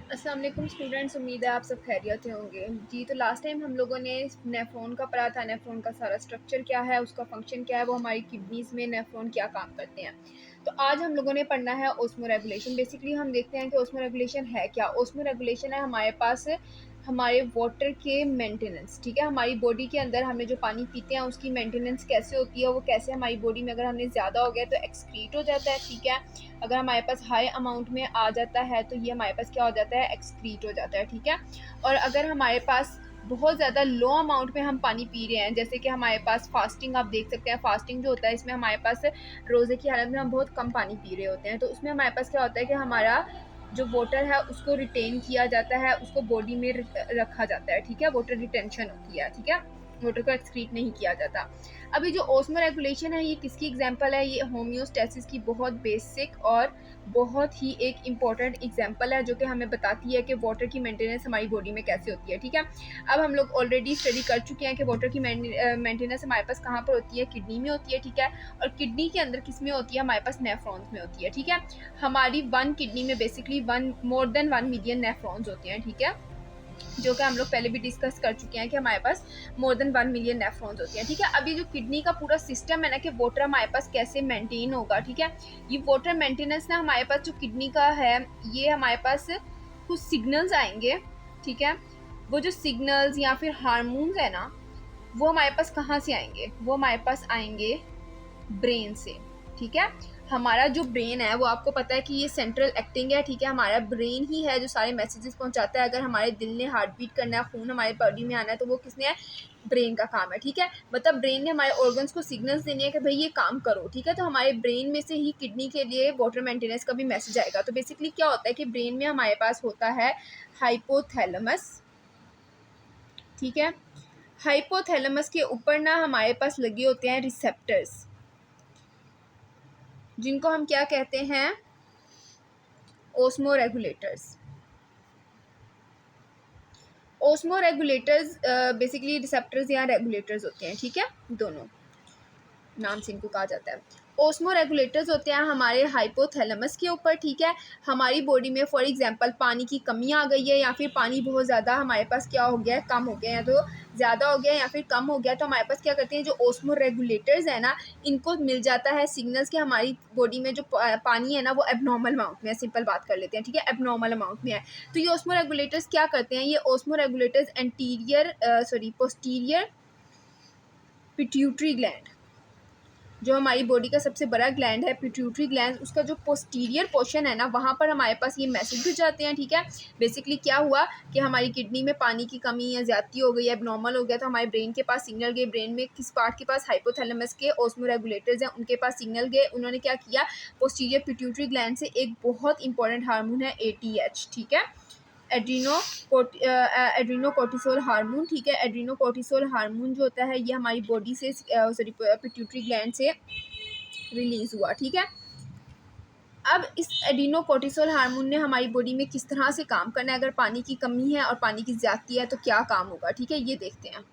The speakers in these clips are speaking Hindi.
अस्सलाम वालेकुम स्टूडेंट्स, उम्मीद है आप सब खैरियत से होंगे। जी, तो लास्ट टाइम हम लोगों ने नेफ्रॉन का पढ़ा था। नेफ्रॉन का सारा स्ट्रक्चर क्या है, उसका फंक्शन क्या है, वो हमारी किडनीज में नेफ्रॉन क्या काम करते हैं। तो आज हम लोगों ने पढ़ना है ओस्मो रेगुलेशन। बेसिकली हम देखते हैं कि ओस्मो रेगुलेशन है क्या। ओस्मो रेगुलेशन है हमारे पास हमारे वाटर के मेंटेनेंस, ठीक है। हमारी बॉडी के अंदर हमें जो पानी पीते हैं उसकी मेंटेनेंस कैसे होती है, वो कैसे हमारी बॉडी में अगर हमने ज़्यादा हो गया तो एक्सक्रीट हो जाता है, ठीक है। अगर हमारे पास हाई अमाउंट में आ जाता है तो ये हमारे पास क्या हो जाता है, एक्सक्रीट हो जाता है, ठीक है। और अगर हमारे पास बहुत ज़्यादा लो अमाउंट में हम पानी पी रहे हैं, जैसे कि हमारे पास फास्टिंग, आप देख सकते हैं फास्टिंग जो होता है इसमें हमारे पास रोज़े की हालत में हम बहुत कम पानी पी रहे होते हैं, तो उसमें हमारे पास क्या होता है कि हमारा जो वाटर है उसको रिटेन किया जाता है, उसको बॉडी में रखा जाता है, ठीक है। वाटर रिटेंशन होती है, ठीक है। वाटर को एक्सक्रीट नहीं किया जाता। अभी जो ओस्मो रेगुलेशन है ये किसकी एग्जांपल है, ये होम्योस्टेसिस की बहुत बेसिक और बहुत ही एक इम्पॉर्टेंट एग्जांपल है, जो कि हमें बताती है कि वाटर की मेंटेनेंस हमारी बॉडी में कैसे होती है, ठीक है। अब हम लोग ऑलरेडी स्टडी कर चुके हैं कि वाटर की मेंटेनेंस हमारे पास कहाँ पर होती है, किडनी में होती है, ठीक है। और किडनी के अंदर किस में होती है, हमारे पास नेफ्रॉन्स में होती है, ठीक है। हमारी वन किडनी में basically more than 1 million nephrons होते हैं, ठीक है, जो कि हम लोग पहले भी डिस्कस कर चुके हैं कि हमारे पास मोर देन 1 मिलियन नेफ्रॉन्स होती हैं, ठीक है। अब ये जो किडनी का पूरा सिस्टम है ना कि वाटर हमारे पास कैसे मेंटेन होगा, ठीक है। ये वाटर मेंटेनेंस ना हमारे पास जो किडनी का है, ये हमारे पास कुछ सिग्नल्स आएंगे, ठीक है। वो जो सिग्नल्स या फिर हार्मोन्स है ना, वो हमारे पास कहाँ से आएंगे, वो हमारे पास आएंगे ब्रेन से, ठीक है। हमारा जो ब्रेन है वो आपको पता है कि ये सेंट्रल एक्टिंग है, ठीक है। हमारा ब्रेन ही है जो सारे मैसेजेस पहुंचाता है। अगर हमारे दिल ने हार्ट बीट करना है, खून हमारे बॉडी में आना है, तो वो किसने है, ब्रेन का काम है, ठीक है। मतलब ब्रेन ने हमारे ऑर्गन्स को सिग्नल्स देने हैं कि भाई ये काम करो, ठीक है। तो हमारे ब्रेन में से ही किडनी के लिए वाटर मेंटेनेंस का भी मैसेज आएगा। तो बेसिकली क्या होता है कि ब्रेन में हमारे पास होता है हाइपोथैलेमस, ठीक है। हाइपोथैलेमस के ऊपर ना हमारे पास लगे होते हैं रिसेप्टर्स, जिनको हम क्या कहते हैं, osmo regulators. Osmo regulators basically receptors या रेगुलेटर्स होते हैं, ठीक है, दोनों नाम से इनको कहा जाता है। ओस्मो रेगुलेटर्स होते हैं हमारे हाइपोथैलेमस के ऊपर, ठीक है। हमारी बॉडी में फॉर एग्जांपल पानी की कमी आ गई है, या फिर पानी बहुत ज़्यादा हमारे पास क्या हो गया है, कम हो गया है, या तो ज़्यादा हो गया या फिर कम हो गया, तो हमारे पास क्या करते हैं, जो ओस्मो रेगुलेटर्स है ना, इनको मिल जाता है सिग्नल्स कि हमारी बॉडी में जो पानी है ना वो एबनॉर्मल अमाउंट में है। सिंपल बात कर लेते हैं, ठीक है, एबनॉर्मल अमाउंट में है। तो ये ओस्मो रेगुलेटर्स क्या करते हैं, ये osmo regulators posterior pituitary gland, जो हमारी बॉडी का सबसे बड़ा ग्लैंड है पिट्यूटरी ग्लैंड, उसका जो पोस्टीरियर पोर्शन है ना, वहाँ पर हमारे पास ये मैसेज भी जाते हैं, ठीक है। बेसिकली क्या हुआ कि हमारी किडनी में पानी की कमी या ज्यादती हो गई, एबनॉर्मल हो गया, तो हमारे ब्रेन के पास सिग्नल गए। ब्रेन में किस पार्ट के पास, हाइपोथैलेमस के ओस्मो रेगुलेटर्स हैं, उनके पास सिग्नल गए। उन्होंने क्या किया, पोस्टीरियर पिट्यूटरी ग्लैंड से एक बहुत इंपॉर्टेंट हार्मोन है ATH, ठीक है, एड्रीनो कोर्टिसोल हार्मोन, ठीक है। एड्रीनो कोर्टिसोल हार्मोन जो होता है ये हमारी बॉडी से पिट्यूटरी ग्लैंड से रिलीज हुआ, ठीक है। अब इस एडिनो कोर्टिसोल हार्मोन ने हमारी बॉडी में किस तरह से काम करना है, अगर पानी की कमी है और पानी की ज्यादती है तो क्या काम होगा, ठीक है, ये देखते हैं।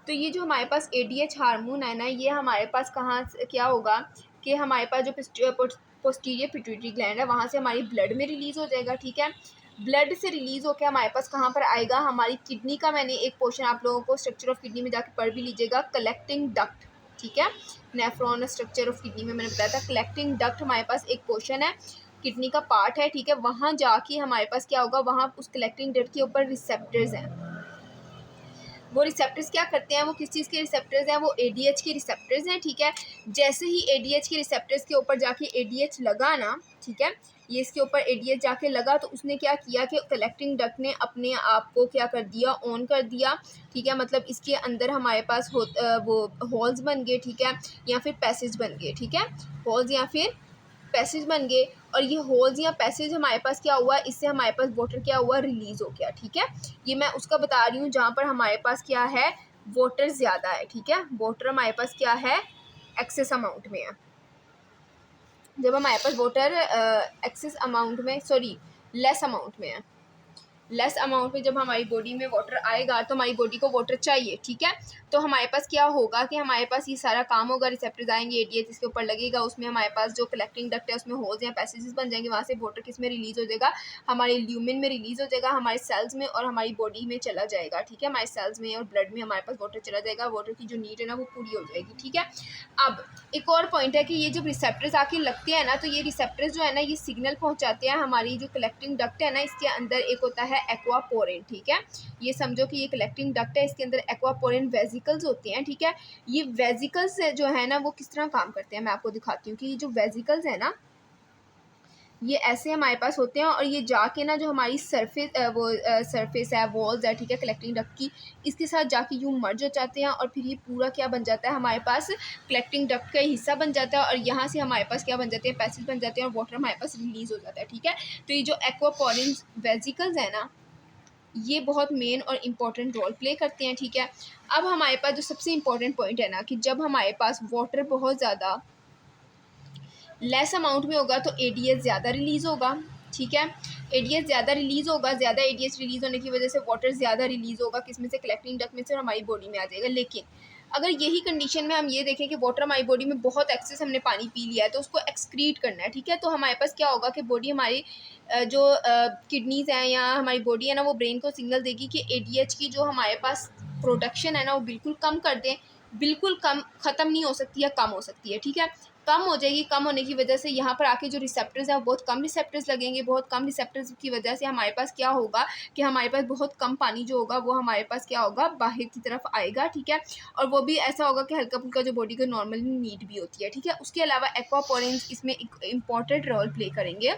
तो ये जो हमारे पास ADH हार्मोन है ना, ये हमारे पास कहाँ से क्या होगा कि हमारे पास जो पोस्टीरियर पिट्यूटरी ग्लैंड है वहाँ से हमारी ब्लड में रिलीज हो जाएगा, ठीक है। ब्लड से रिलीज होकर हमारे पास कहाँ पर आएगा, हमारी किडनी का मैंने एक पोर्शन आप लोगों को स्ट्रक्चर ऑफ किडनी में जाकर पढ़ भी लीजिएगा, कलेक्टिंग डक्ट, ठीक है। नेफ्रॉन स्ट्रक्चर ऑफ किडनी में मैंने बताया था, कलेक्टिंग डक्ट हमारे पास एक पोर्शन है, किडनी का पार्ट है, ठीक है। वहाँ जाके हमारे पास क्या होगा, वहाँ उस कलेक्टिंग डक्ट के ऊपर रिसेप्टर्स हैं। वो रिसेप्टर्स क्या करते हैं, वो किस चीज़ के रिसेप्टर्स हैं, वो ADH के रिसेप्टर्स हैं, ठीक है। जैसे ही ADH के रिसेप्टर्स के ऊपर जाके ADH लगा ना, ठीक है, ये इसके ऊपर ADH जाके लगा, तो उसने क्या किया कि कलेक्टिंग डक्ट ने अपने आप को क्या कर दिया, ऑन कर दिया, ठीक है। मतलब इसके अंदर हमारे पास वो होल्स बन गए, ठीक है, या फिर पैसेज बन गए, ठीक है, होल्स या फिर पैसेज बन गए। और ये होल्स या पैसेज हमारे पास क्या हुआ, इससे हमारे पास वाटर क्या हुआ, रिलीज हो गया, ठीक है। ये मैं उसका बता रही हूँ जहाँ पर हमारे पास क्या है, वाटर ज़्यादा है, ठीक है। वाटर हमारे पास क्या है, एक्सेस अमाउंट में है। जब हमारे पास वाटर एक्सेस अमाउंट में, सॉरी, लेस अमाउंट में है, लेस अमाउंट में जब हमारी बॉडी में वाटर आएगा तो हमारी बॉडी को वाटर चाहिए, ठीक है। तो हमारे पास क्या होगा कि हमारे पास ये सारा काम होगा, रिसेप्टर्स आएंगे, एडीएच इसके ऊपर लगेगा, उसमें हमारे पास जो कलेक्टिंग डक्ट है उसमें होल्स या पैसेजेस बन जाएंगे, वहाँ से वाटर किस में रिलीज हो जाएगा, हमारे ल्यूमेन में रिलीज हो जाएगा, हमारे सेल्स में और हमारी बॉडी में चला जाएगा, ठीक है। हमारे सेल्स में और ब्लड में हमारे पास वाटर चला जाएगा, वाटर की जो नीड है ना वो पूरी हो जाएगी, ठीक है। अब एक और पॉइंट है कि ये जो रिसेप्टर्स आके लगते हैं ना, तो ये रिसेप्टर्स जो है ना ये सिग्नल पहुंचाते हैं हमारी जो कलेक्टिंग डक्ट है ना, इसके अंदर एक होता है एक्वापोरिन, ठीक है। ये समझो कि ये कलेक्टिंग डक्ट है, इसके अंदर एक्वापोरिन वेजिकल्स होते हैं, ठीक है। ये वेजिकल्स जो है ना वो किस तरह काम करते हैं मैं आपको दिखाती हूँ कि ये जो वेजिकल्स है ना ये ऐसे हमारे पास होते हैं, और ये जाके ना जो हमारी सरफेस सरफेस है, वॉल्स है, ठीक है, कलेक्टिंग डक्ट की, इसके साथ जाके यूँ मर्ज हो जाते हैं, और फिर ये पूरा क्या बन जाता है, हमारे पास कलेक्टिंग डक्ट का हिस्सा बन जाता है, और यहाँ से हमारे पास क्या बन जाते हैं, पैसेज बन जाते हैं, और वाटर हमारे पास रिलीज हो जाता है, ठीक है। तो ये जो एक्वापोरिन वेजिकल्स है ना ये बहुत मेन और इम्पॉर्टेंट रोल प्ले करते हैं, ठीक है। अब हमारे पास जो सबसे इम्पॉर्टेंट पॉइंट है ना कि जब हमारे पास वाटर बहुत ज़्यादा लेस अमाउंट में होगा तो एडीएस ज़्यादा रिलीज़ होगा, ठीक है। एडीएस ज़्यादा रिलीज़ होगा, ज़्यादा एडीएस रिलीज़ होने की वजह से वाटर ज़्यादा रिलीज़ होगा, किसमें से, कलेक्टिंग डक्ट में से, और हमारी बॉडी में आ जाएगा। लेकिन अगर यही कंडीशन में हम ये देखें कि वाटर हमारी बॉडी में बहुत एक्सेस हमने पानी पी लिया है तो उसको एक्सक्रीट करना है, ठीक है। तो हमारे पास क्या होगा कि बॉडी हमारी जो किडनीज़ हैं या हमारी बॉडी है ना वो ब्रेन को सिग्नल देगी कि एडीएच की जो हमारे पास प्रोडक्शन है ना वो बिल्कुल कम कर दें, बिल्कुल कम, ख़त्म नहीं हो सकती है, कम हो सकती है, ठीक है। कम हो जाएगी, कम होने की वजह से यहाँ पर आके जो रिसेप्टर्स हैं वो बहुत कम रिसेप्टर्स लगेंगे, बहुत कम रिसेप्टर्स की वजह से हमारे पास क्या होगा कि हमारे पास बहुत कम पानी जो होगा वो हमारे पास क्या होगा, बाहर की तरफ आएगा, ठीक है। और वो भी ऐसा होगा कि हल्का फुल्का जो बॉडी को नॉर्मली नीड भी होती है, ठीक है। उसके अलावा एक्वापोरिन्स इसमें एक इम्पॉर्टेंट रोल प्ले करेंगे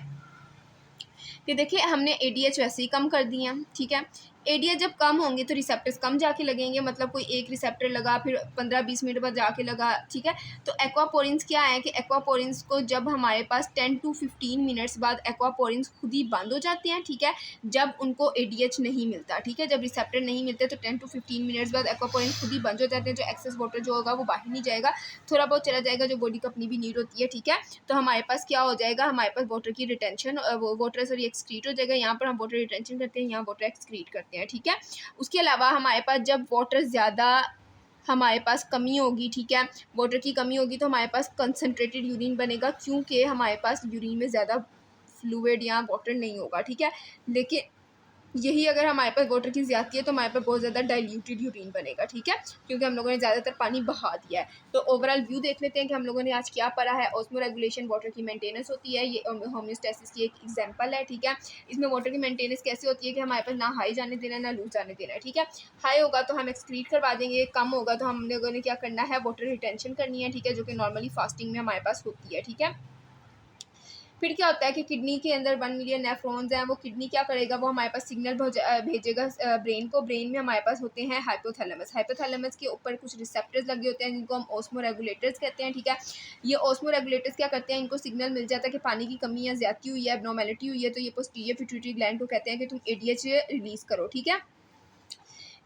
कि देखिए हमने एडीएच वैसे ही कम कर दिया, ठीक है। एडीएच जब कम होंगे तो रिसेप्टर्स कम जाके लगेंगे, मतलब कोई एक रिसेप्टर लगा फिर 15-20 मिनट बाद जाके लगा, ठीक है। तो एक्वापोरिन्स क्या है कि एक्वापोरिन्स को जब हमारे पास 10 to 15 मिनट्स बाद एक्वापोरिन्स खुद ही बंद हो जाते हैं, ठीक है, जब उनको एडीएच नहीं मिलता, ठीक है। जब रिसेप्टर नहीं मिलते तो 10 to 15 मिनट्स बाद एक्वापोरिन्स खुद ही बंद हो जाते हैं, जो एक्सेस वाटर जो होगा वो बाहर नहीं जाएगा, थोड़ा बहुत चला जाएगा जो बॉडी को अपनी भी नीड होती है, ठीक है। तो हमारे पास क्या हो जाएगा, हमारे पास वाटर की रिटेंशन, वो वाटर सॉरी एक्सक्रीट हो जाएगा, यहाँ पर हम वाटर रिटेंशन करते हैं, यहाँ वाटर एक्सक्रीट करते हैं, ठीक है। उसके अलावा हमारे पास जब वाटर ज़्यादा हमारे पास कमी होगी, ठीक है, वाटर की कमी होगी तो हमारे पास कंसनट्रेटेड यूरिन बनेगा, क्योंकि हमारे पास यूरिन में ज़्यादा फ्लूइड या वाटर नहीं होगा, ठीक है। लेकिन यही अगर हमारे पास वाटर की ज़्यादती है तो हमारे पास बहुत ज़्यादा डाइल्यूटेड यूरिन बनेगा, ठीक है, क्योंकि हम लोगों ने ज़्यादातर पानी बहा दिया है। तो ओवरऑल व्यू देख लेते हैं कि हम लोगों ने आज क्या पढ़ा है। ऑस्मो रेगुलेशन वाटर की मेंटेनेंस होती है, ये होम्योस्टेसिस की एक एग्जांपल है, ठीक है। इसमें वाटर की मेंटेनेंस कैसे होती है कि हमारे पास ना हाई जाने देना है ना लूज जाने देना है, ठीक है। हाई होगा तो हम एक्सक्रीट करवा देंगे, कम होगा तो हम लोगों ने क्या करना है, वाटर रिटेंशन करनी है, ठीक है, जो कि नॉर्मली फास्टिंग में हमारे पास होती है, ठीक है। फिर क्या होता है कि किडनी के अंदर 1 मिलियन नेफ्रॉन्स हैं, वो किडनी क्या करेगा, वो हमारे पास सिग्नल भेजेगा ब्रेन को। ब्रेन में हमारे पास होते हैं हाइपोथैलेमस, हाइपोथैलेमस के ऊपर कुछ रिसेप्टर्स लगे होते हैं जिनको हम ऑस्मो रेगुलेटर्स कहते हैं, ठीक है। ये ऑस्मो रेगुलेटर्स क्या करते हैं, इनको सिग्नल मिल जाता है कि पानी की कमी या ज्यादती हुई है, एबनॉर्मेलिटी हुई है, तो ये पोस्टीरियर पिट्यूटरी ग्लैंड को कहते हैं कि तुम एडीएच रिलीज करो, ठीक है।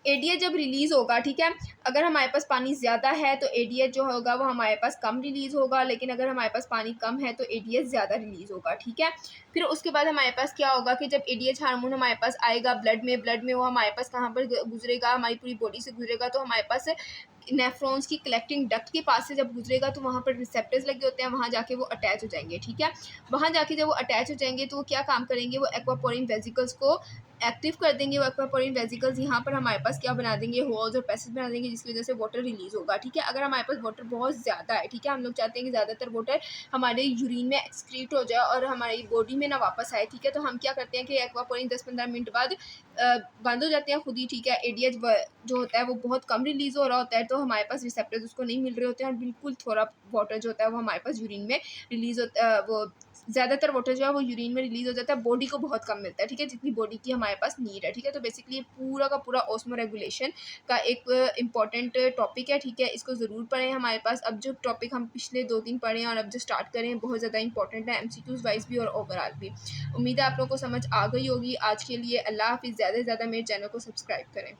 एडीएच जब रिलीज़ होगा, ठीक है, अगर हमारे पास पानी ज़्यादा है तो एडीएच जो होगा वो हमारे पास कम रिलीज़ होगा, लेकिन अगर हमारे पास पानी कम है तो एडीएच ज़्यादा रिलीज़ होगा, ठीक है। फिर उसके बाद हमारे पास क्या होगा कि जब एडीएच हार्मोन हमारे पास आएगा ब्लड में वो हमारे पास कहाँ पर गुजरेगा, हमारी पूरी बॉडी से गुजरेगा, तो हमारे पास नेफ्रॉन्स की कलेक्टिंग डक्ट के पास से जब गुजरेगा तो वहाँ पर रिसेप्टर्स लगे होते हैं, वहाँ जाके वो अटैच हो जाएंगे, ठीक है। वहाँ जाके जब वो अटैच हो जाएंगे तो वो क्या काम करेंगे, वो एक्वापोरिन वेजिकल्स को एक्टिव कर देंगे। वो एक्वापोरिन वेजिकल्स यहाँ पर हमारे पास क्या बना देंगे, होल्स और पैसेज बना देंगे, जिसकी वजह से वाटर रिलीज होगा, ठीक है। अगर हमारे पास वाटर बहुत ज़्यादा है, ठीक है, हम लोग चाहते हैं कि ज़्यादातर वाटर हमारे यूरिन में एक्सक्रीट हो जाए और हमारी बॉडी में ना वापस आए, ठीक है। तो हम क्या करते हैं कि एक्वापोरिन 10-15 मिनट बाद बंद हो जाते हैं खुद ही, ठीक है। एडीएच जो होता है वो बहुत कम रिलीज हो रहा होता है, तो हमारे पास रिसेप्टर्स उसको नहीं मिल रहे होते हैं, और बिल्कुल थोड़ा वाटर जो होता है वो हमारे पास यूरिन में रिलीज होता है, वो ज़्यादातर वाटर जो है वो यूरिन में रिलीज हो जाता है, बॉडी को बहुत कम मिलता है, ठीक है, जितनी बॉडी की हमारे पास नीड है, ठीक है। तो बेसिकली ये पूरा का पूरा ऑस्मो रेगुलेशन का एक इंपॉर्टेंट टॉपिक है, ठीक है, इसको ज़रूर पढ़ें। हमारे पास अब जो टॉपिक हम पिछले 2-3 पढ़े हैं और अब जो स्टार्ट करें बहुत ज़्यादा इंपॉर्टेंट है, एमसीक्यूज़ वाइज भी और ओवरऑल भी। उम्मीद है आप लोगों को समझ आ गई होगी। आज के लिए अल्लाह हाफिज़। ज़्यादा से ज़्यादा मेरे चैनल को सब्सक्राइब करें।